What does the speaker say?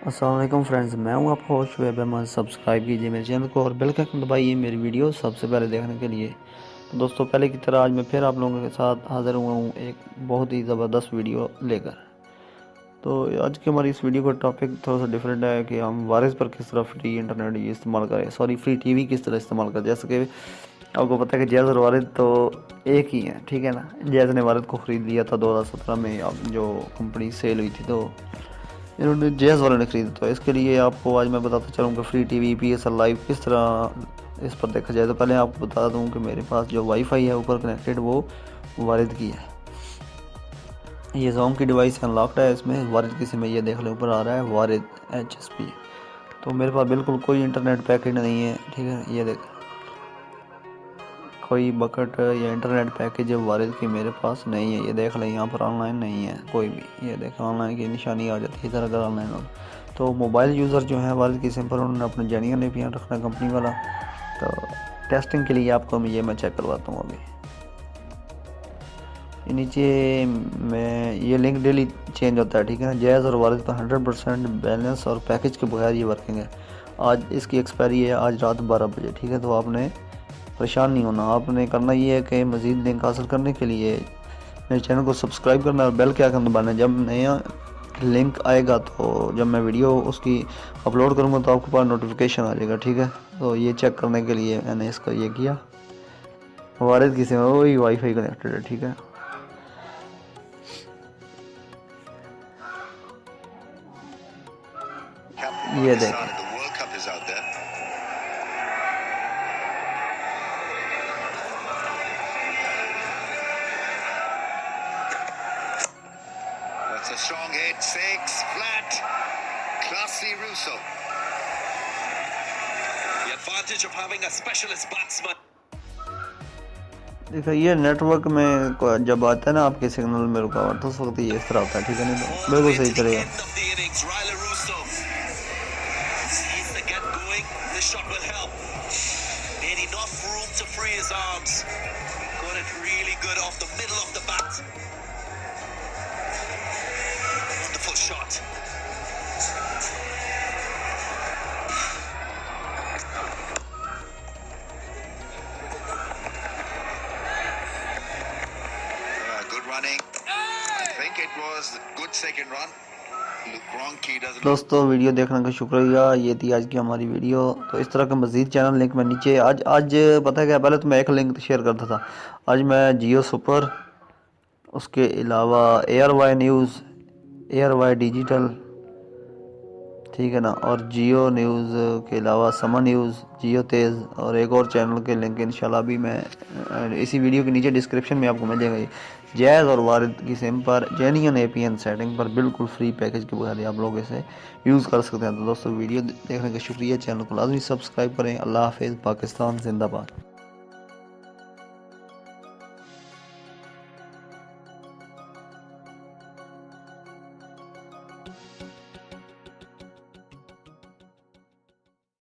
अस्सलाम वालेकुम फ्रेंड्स, मैं हूं आपका होस्ट शुएब अहमद। सब्सक्राइब कीजिए मेरे चैनल को और बेल का आइकन दबाइए मेरी वीडियो सबसे पहले देखने के लिए। तो दोस्तों, पहले की तरह आज मैं फिर आप लोगों के साथ हाज़िर हुआ हूं एक बहुत ही ज़बरदस्त वीडियो लेकर। तो आज की हमारी इस वीडियो का टॉपिक थोड़ा सा डिफरेंट है कि हम वारिस पर किस तरह फ्री इंटरनेट इस्तेमाल करें, फ्री टीवी किस तरह इस्तेमाल करें। जैसे कि आपको पता है कि जैज़ और वारिद तो एक ही हैं, ठीक है ना। जैज़ ने वारिद को ख़रीद लिया था 2017 में, अब जो कंपनी सेल हुई थी तो इन्होंने जैज़ वाले ने खरीदा। तो इसके लिए आपको आज मैं बताता चलूँगा फ्री टीवी PSL लाइव किस तरह इस पर देखा जाए। तो पहले आपको बता दूं कि मेरे पास जो वाईफाई है ऊपर कनेक्टेड वो वारिद की है। ये जोम की डिवाइस अनलॉक्ड है, इसमें वारिद की सिम है। ये देख लें ऊपर आ रहा है वारिद HSP। तो मेरे पास बिल्कुल कोई इंटरनेट पैकेज नहीं है, ठीक है। ये देख, कोई बकेट या इंटरनेट पैकेज वारिद की मेरे पास नहीं है। ये देख लें यहाँ पर ऑनलाइन नहीं है कोई भी। ये देख, ऑनलाइन की निशानी आ जाती है इधर अगर ऑनलाइन हो। तो मोबाइल यूज़र जो है वारिद की सिम पर उन्होंने अपने जेन्युइन APN रखना है कंपनी वाला। तो टेस्टिंग के लिए आपको मैं चेक करवाता हूँ। अभी नीचे में ये लिंक डेली चेंज होता है, ठीक है ना। जैज़ और वारिद पर 100% बैलेंस और पैकेज के बगैर ये वर्किंग है। आज इसकी एक्सपायरी है आज रात 12 बजे, ठीक है। तो आपने परेशान नहीं होना। आपने करना ये है कि मज़ीद लिंक हासिल करने के लिए मेरे चैनल को सब्सक्राइब करना और बेल के आइकन दबाना। जब नया लिंक आएगा तो जब मैं वीडियो उसकी अपलोड करूँगा तो आपके पास नोटिफिकेशन आ जाएगा, ठीक है। तो ये चेक करने के लिए मैंने इसका ये किया। वारिद की सिम वही वाईफाई कनेक्टेड है, ठीक है। ये देखें, That's a strong hit, 6 flat, classy Russo. The advantage of having a specialist batsman. देखिए ये नेटवर्क में जब आता है ना आपके सिग्नल में रुकावट, तो उस वक्त ये इस तरह होता है, ठीक है। नहीं तो बिल्कुल सही चलेगा। Shot. Good running. I think it was a good second run. दोस्तों, वीडियो देखने का शुक्रिया। ये थी आज की हमारी वीडियो। तो इस तरह के मज़ीद चैनल लिंक मैं नीचे आज पता है क्या, पहले तो मैं एक लिंक शेयर करता था। आज मैं जियो सुपर, उसके अलावा ARY न्यूज़, ARY डिजिटल, ठीक है ना, और जियो न्यूज़ के अलावा समा न्यूज़, जियो तेज़ और एक और चैनल के लिंक इंशाल्लाह भी मैं इसी वीडियो के नीचे डिस्क्रिप्शन में आपको मिल जाएगा। जैज़ और वारिद की सिम पर जेन्युइन APN सेटिंग पर बिल्कुल फ्री पैकेज के बगैर आप लोग इसे यूज़ कर सकते हैं। तो दोस्तों, वीडियो देखने का शुक्रिया। चैनल को लाजमी सब्सक्राइब करें। अल्लाह हाफ़िज़। पाकिस्तान जिंदाबाद।